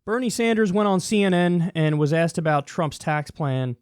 Bernie Sanders went on CNN and was asked about Trump's tax plan,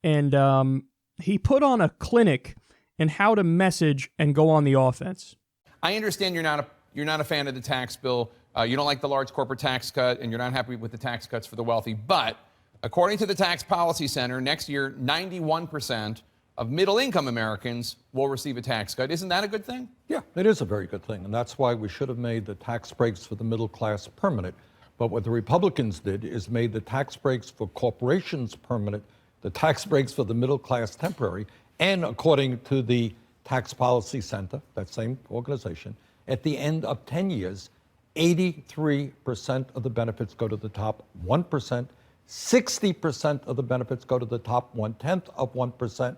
and he put on a clinic in how to message and go on the offense. I understand you're not a fan of the tax bill. You don't like the large corporate tax cut, and you're not happy with the tax cuts for the wealthy. But according to the Tax Policy Center, next year, 91% of middle-income Americans will receive a tax cut. Isn't that a good thing? Yeah, it is a very good thing, and that's why we should have made the tax breaks for the middle class permanent. But what the Republicans did is made the tax breaks for corporations permanent, the tax breaks for the middle class temporary, and according to the Tax Policy Center, that same organization, at the end of 10 years, 83% of the benefits go to the top 1%, 60% of the benefits go to the top 1/10 of 1%.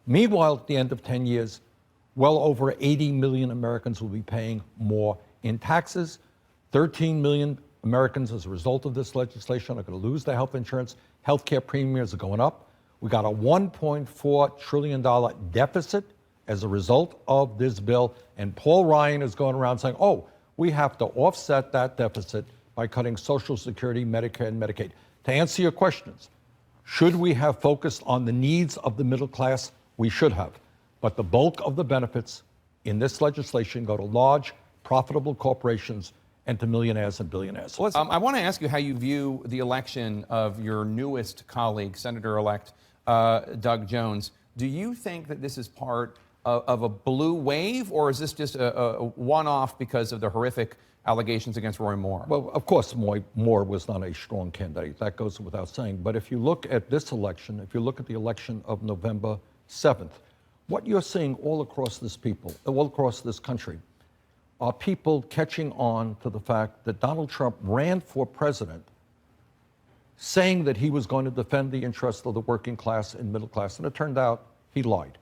Meanwhile, at the end of 10 years, well over 80 million Americans will be paying more in taxes. 13 million Americans, as a result of this legislation, are going to lose their health insurance. Healthcare premiums are going up. We got a $1.4 trillion deficit as a result of this bill. And Paul Ryan is going around saying, oh, we have to offset that deficit by cutting Social Security, Medicare, and Medicaid. To answer your questions, should we have focused on the needs of the middle class? We should have. But the bulk of the benefits in this legislation go to large, profitable corporations and to millionaires and billionaires. I want to ask you how you view the election of your newest colleague, Senator-elect Doug Jones. Do you think that this is part of a blue wave, or is this just a one-off because of the horrific allegations against Roy Moore? Well, of course, Moore was not a strong candidate. That goes without saying. But if you look at this election, if you look at the election of November 7th, what you're seeing all across this country, are people catching on to the fact that Donald Trump ran for president saying that he was going to defend the interests of the working class and middle class, and it turned out he lied.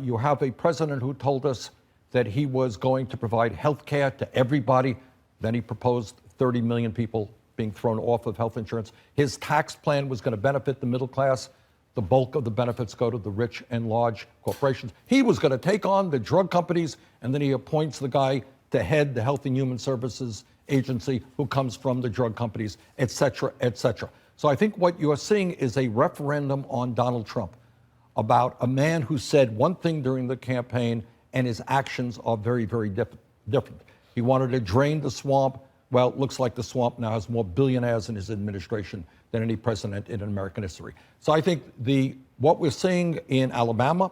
You have a president who told us that he was going to provide health care to everybody. Then he proposed 30 million people being thrown off of health insurance. His tax plan was going to benefit the middle class. The bulk of the benefits go to the rich and large corporations. He was going to take on the drug companies, and then he appoints the guy to head the Health and Human Services Agency who comes from the drug companies, et cetera, et cetera. So I think what you're seeing is a referendum on Donald Trump about a man who said one thing during the campaign and his actions are very, very different. He wanted to drain the swamp. Well, it looks like the swamp now has more billionaires in his administration than any president in American history. So I think what we're seeing in Alabama,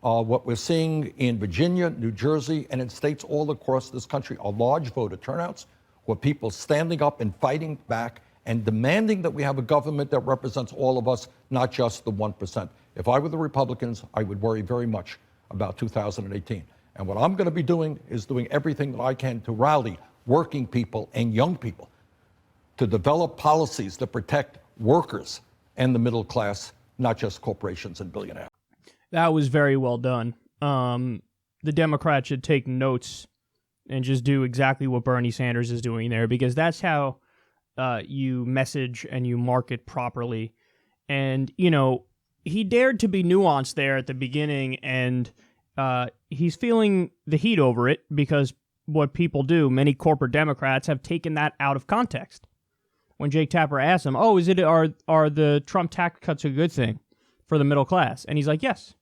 what we're seeing in Virginia, New Jersey, and in states all across this country are large voter turnouts where people standing up and fighting back and demanding that we have a government that represents all of us, not just the 1%. If I were the Republicans, I would worry very much about 2018. And what I'm going to be doing is doing everything that I can to rally working people and young people to develop policies that protect workers and the middle class, not just corporations and billionaires. That was very well done. The Democrats should take notes and just do exactly what Bernie Sanders is doing there, because that's how you message and you market properly. And, you know, he dared to be nuanced there at the beginning, and he's feeling the heat over it because what people do, many corporate Democrats have taken that out of context. When Jake Tapper asked him, oh, are the Trump tax cuts a good thing for the middle class? And he's like, yes.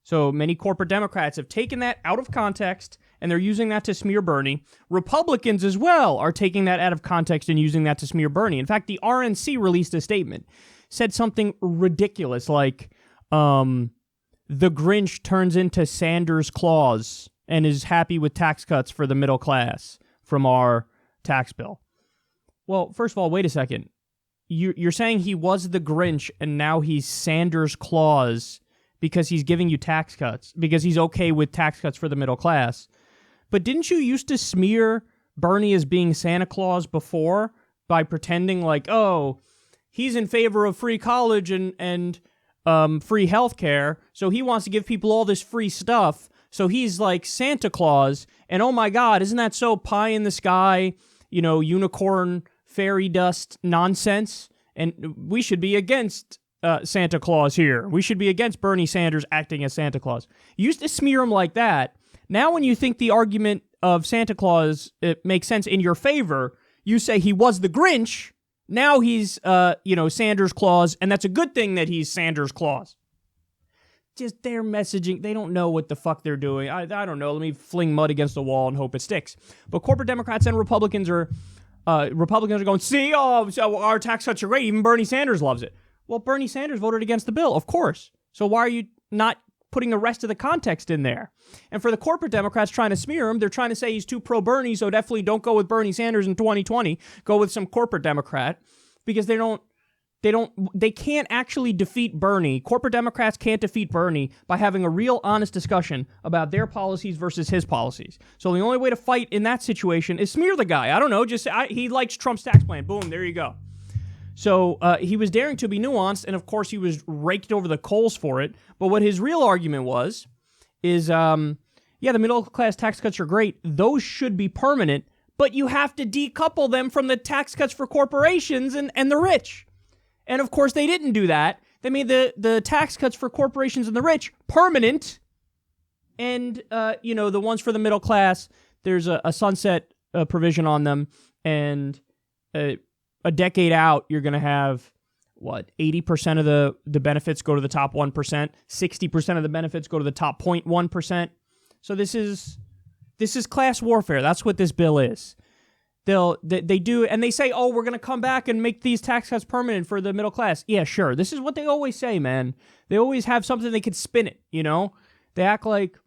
So many corporate Democrats have taken that out of context, and they're using that to smear Bernie. Republicans as well are taking that out of context and using that to smear Bernie. In fact, the RNC released a statement, said something ridiculous like, the Grinch turns into Sanders Claus and is happy with tax cuts for the middle class from our tax bill. Well, first of all, wait a second. You're saying he was the Grinch and now he's Sanders Claus because he's giving you tax cuts, because he's okay with tax cuts for the middle class. But didn't you used to smear Bernie as being Santa Claus before by pretending like, oh, he's in favor of free college and free health care, so he wants to give people all this free stuff, so he's like Santa Claus, and oh my God, isn't that so pie in the sky, you know, unicorn fairy dust nonsense? And we should be against Santa Claus here. We should be against Bernie Sanders acting as Santa Claus. You used to smear him like that. Now when you think the argument of Santa Claus makes sense in your favor, you say he was the Grinch Now he's, Sanders Claus, and that's a good thing that he's Sanders Claus. Just their messaging, they don't know what the fuck they're doing. I don't know. Let me fling mud against the wall and hope it sticks. But corporate Democrats and Republicans are going, see, so our tax cuts are great. Even Bernie Sanders loves it. Well, Bernie Sanders voted against the bill, of course. So why are you not putting the rest of the context in there? And for the corporate Democrats trying to smear him, they're trying to say he's too pro-Bernie, so definitely don't go with Bernie Sanders in 2020. Go with some corporate Democrat, because they can't actually defeat Bernie. Corporate Democrats can't defeat Bernie by having a real honest discussion about their policies versus his policies. So the only way to fight in that situation is smear the guy. I don't know, he likes Trump's tax plan. Boom, there you go. So he was daring to be nuanced, and of course he was raked over the coals for it. But what his real argument is, the middle-class tax cuts are great. Those should be permanent, but you have to decouple them from the tax cuts for corporations and the rich. And of course they didn't do that. They made the tax cuts for corporations and the rich permanent. And, the ones for the middle class, there's a sunset provision on them. And a decade out, you're going to have, 80% of the benefits go to the top 1%, 60% of the benefits go to the top 0.1%. So this is class warfare. That's what this bill is. They do, and they say, we're going to come back and make these tax cuts permanent for the middle class. Yeah, sure. This is what they always say, man. They always have something they could spin it, They act like,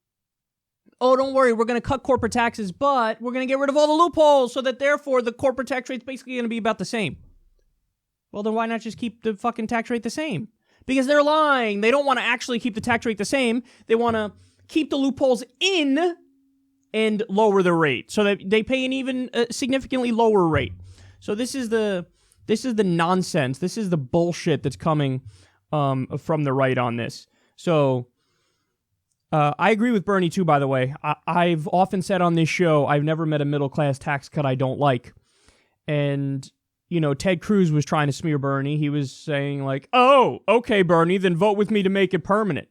don't worry, we're going to cut corporate taxes, but we're going to get rid of all the loopholes so that therefore the corporate tax rate's basically going to be about the same. Well, then why not just keep the fucking tax rate the same? Because they're lying. They don't want to actually keep the tax rate the same. They want to keep the loopholes in and lower the rate so that they pay an even significantly lower rate. So this is the nonsense. This is the bullshit that's coming from the right on this. So I agree with Bernie too, by the way. I've often said on this show, I've never met a middle-class tax cut I don't like. And, Ted Cruz was trying to smear Bernie. He was saying like, okay, Bernie, then vote with me to make it permanent.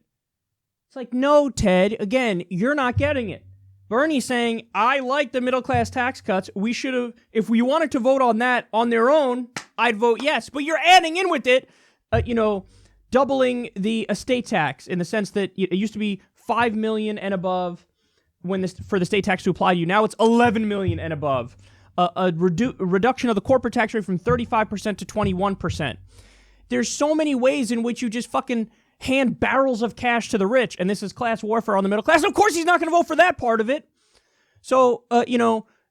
It's like, no, Ted, again, you're not getting it. Bernie's saying, I like the middle-class tax cuts. We should have, if we wanted to vote on that on their own, I'd vote yes. But you're adding in with it, doubling the estate tax in the sense that it used to be $5 million and above for the state tax to apply to you. Now it's $11 million and above. A reduction of the corporate tax rate from 35% to 21%. There's so many ways in which you just fucking hand barrels of cash to the rich, and this is class warfare on the middle class. Of course, he's not going to vote for that part of it. So,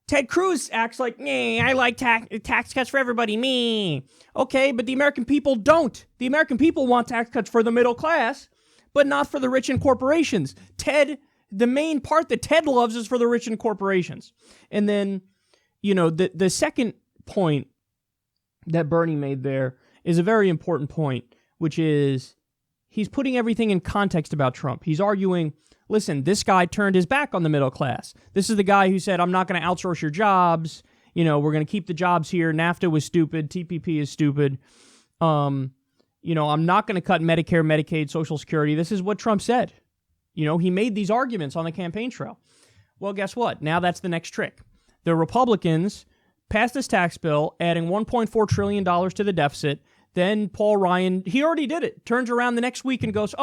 Ted Cruz acts like, I like tax cuts for everybody, me. Okay, but the American people don't. The American people want tax cuts for the middle class, but not for the rich and corporations. The main part that Ted loves is for the rich and corporations. And then, the second point that Bernie made there is a very important point, which is he's putting everything in context about Trump. He's arguing, listen, this guy turned his back on the middle class. This is the guy who said, I'm not going to outsource your jobs. We're going to keep the jobs here. NAFTA was stupid. TPP is stupid. I'm not going to cut Medicare, Medicaid, Social Security. This is what Trump said. He made these arguments on the campaign trail. Well, guess what? Now that's the next trick. The Republicans passed this tax bill, adding $1.4 trillion to the deficit. Then Paul Ryan, he already did it, turns around the next week and goes,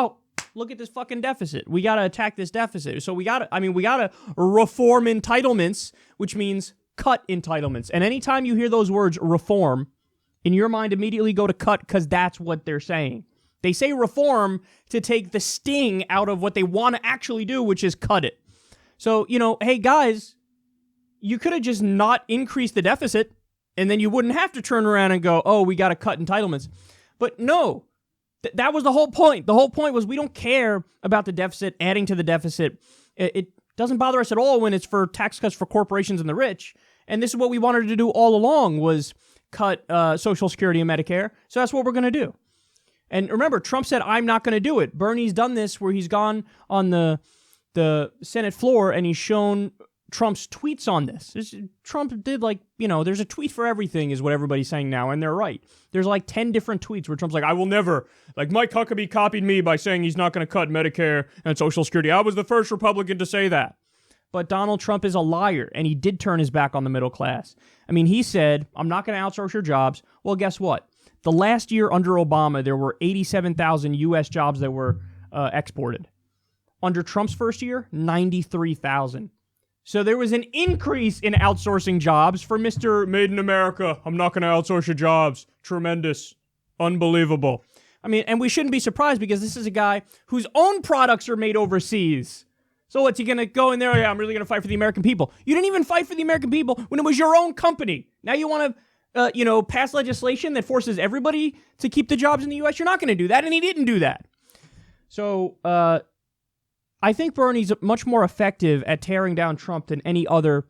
look at this fucking deficit. We got to attack this deficit. So we got to reform entitlements, which means cut entitlements. And anytime you hear those words reform, in your mind immediately go to cut because that's what they're saying. They say reform to take the sting out of what they want to actually do, which is cut it. So, hey guys, you could have just not increased the deficit and then you wouldn't have to turn around and go, we got to cut entitlements. But no, that was the whole point. The whole point was we don't care about the deficit, adding to the deficit. It doesn't bother us at all when it's for tax cuts for corporations and the rich. And this is what we wanted to do all along was cut Social Security and Medicare. So that's what we're going to do. And remember, Trump said, I'm not going to do it. Bernie's done this where he's gone on the Senate floor and he's shown Trump's tweets on this. Trump did there's a tweet for everything is what everybody's saying now, and they're right. There's 10 different tweets where Trump's like, I will never, Mike Huckabee copied me by saying he's not going to cut Medicare and Social Security. I was the first Republican to say that. but Donald Trump is a liar, and he did turn his back on the middle class. I mean, he said, I'm not going to outsource your jobs. Well, guess what? The last year under Obama, there were 87,000 U.S. jobs that were exported. Under Trump's first year, 93,000. So there was an increase in outsourcing jobs for Mr. Made in America. I'm not going to outsource your jobs. Tremendous. Unbelievable. I mean, and we shouldn't be surprised because this is a guy whose own products are made overseas. So what's he going to go in there? Oh, yeah, I'm really going to fight for the American people. You didn't even fight for the American people when it was your own company. Now you want to, pass legislation that forces everybody to keep the jobs in the U.S.? You're not going to do that, and he didn't do that. So, I think Bernie's much more effective at tearing down Trump than any other,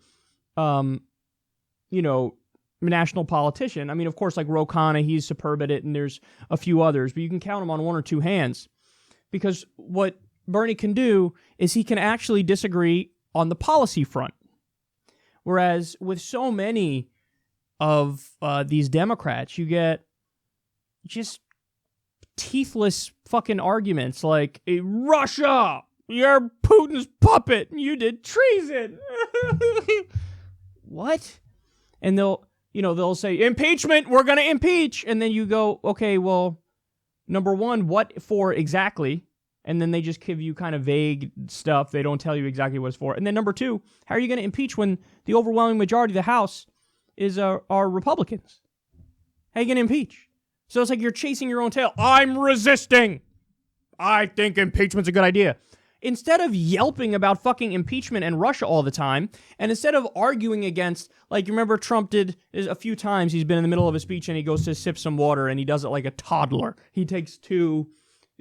national politician. I mean, of course, like Ro Khanna, he's superb at it, and there's a few others, but you can count them on one or two hands. Because what Bernie can do is he can actually disagree on the policy front. Whereas with so many of these Democrats, you get just teethless fucking arguments like, Russia! You're Putin's puppet. You did treason. What? And they'll say, impeachment, we're going to impeach. And then you go, okay, well, number one, what for exactly? And then they just give you kind of vague stuff. They don't tell you exactly what it's for. And then number two, how are you going to impeach when the overwhelming majority of the House are Republicans? How are you going to impeach? So it's like you're chasing your own tail. I'm resisting. I think impeachment's a good idea. Instead of yelping about fucking impeachment and Russia all the time, and instead of arguing against, like, you remember Trump did a few times, he's been in the middle of a speech and he goes to sip some water and he does it like a toddler. He takes two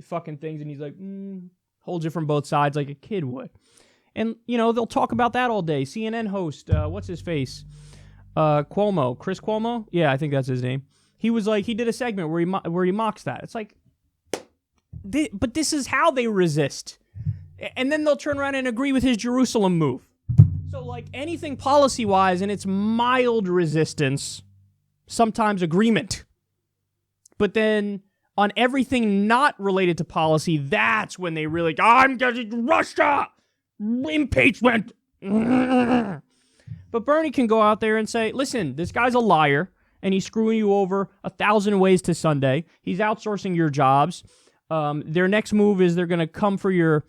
fucking things and he's like, holds it from both sides like a kid would. And, they'll talk about that all day. CNN host, what's his face? Cuomo. Chris Cuomo? Yeah, I think that's his name. He was like, he did a segment where he mocks that. It's like, but this is how they resist. And then they'll turn around and agree with his Jerusalem move. So, like, anything policy-wise, and it's mild resistance, sometimes agreement. But then, on everything not related to policy, that's when they really, I'm getting Russia! Impeachment! But Bernie can go out there and say, listen, this guy's a liar, and he's screwing you over 1,000 ways to Sunday. He's outsourcing your jobs. Their next move is they're going to come for your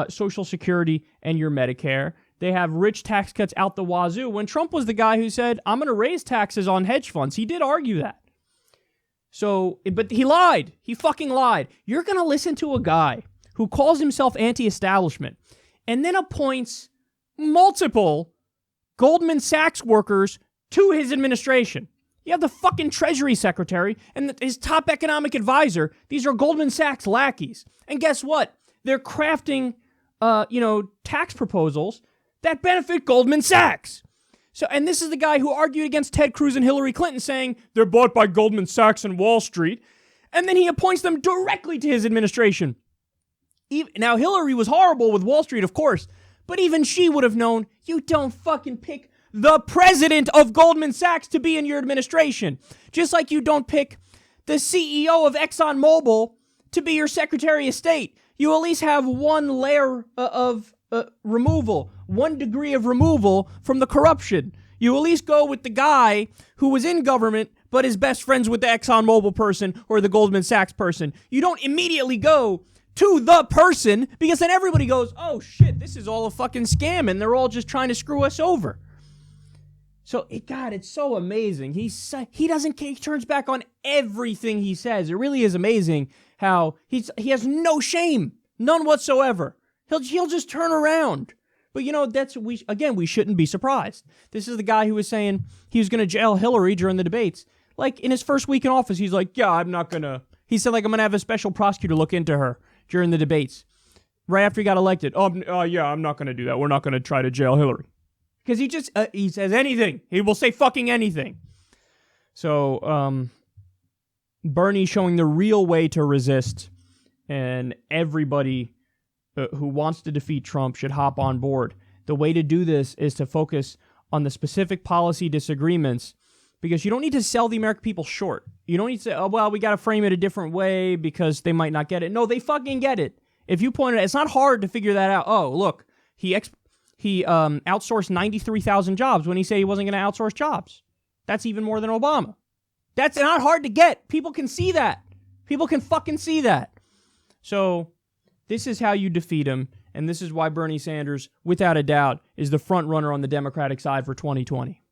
Social Security and your Medicare. They have rich tax cuts out the wazoo. When Trump was the guy who said, I'm going to raise taxes on hedge funds, he did argue that. So, but he lied. He fucking lied. You're going to listen to a guy who calls himself anti-establishment and then appoints multiple Goldman Sachs workers to his administration. You have the fucking Treasury Secretary and his top economic advisor. These are Goldman Sachs lackeys. And guess what? They're crafting, tax proposals that benefit Goldman Sachs. So, and this is the guy who argued against Ted Cruz and Hillary Clinton saying they're bought by Goldman Sachs and Wall Street. And then he appoints them directly to his administration. Now, Hillary was horrible with Wall Street, of course, but even she would have known you don't fucking pick the president of Goldman Sachs to be in your administration. Just like you don't pick the CEO of ExxonMobil to be your Secretary of State. You at least have one layer of removal, 1 degree of removal from the corruption. You at least go with the guy who was in government but is best friends with the ExxonMobil person or the Goldman Sachs person. You don't immediately go to the person because then everybody goes, oh shit, this is all a fucking scam and they're all just trying to screw us over. So, it's so amazing. He turns back on everything he says. It really is amazing how he has no shame, none whatsoever. He'll just turn around. But we shouldn't be surprised. This is the guy who was saying he was going to jail Hillary during the debates. Like in his first week in office, he's like, yeah, I'm not going to. He said, like, I'm going to have a special prosecutor look into her during the debates. Right after he got elected. Yeah, I'm not going to do that. We're not going to try to jail Hillary. Because he says anything. He will say fucking anything. So, Bernie showing the real way to resist, and everybody who wants to defeat Trump should hop on board. The way to do this is to focus on the specific policy disagreements, because you don't need to sell the American people short. You don't need to say, oh, well, we got to frame it a different way because they might not get it. No, they fucking get it. If you point it out, it's not hard to figure that out. Oh, look, he he outsourced 93,000 jobs when he said he wasn't going to outsource jobs. That's even more than Obama. That's not hard to get. People can see that. People can fucking see that. So this is how you defeat him, and this is why Bernie Sanders, without a doubt, is the front runner on the Democratic side for 2020.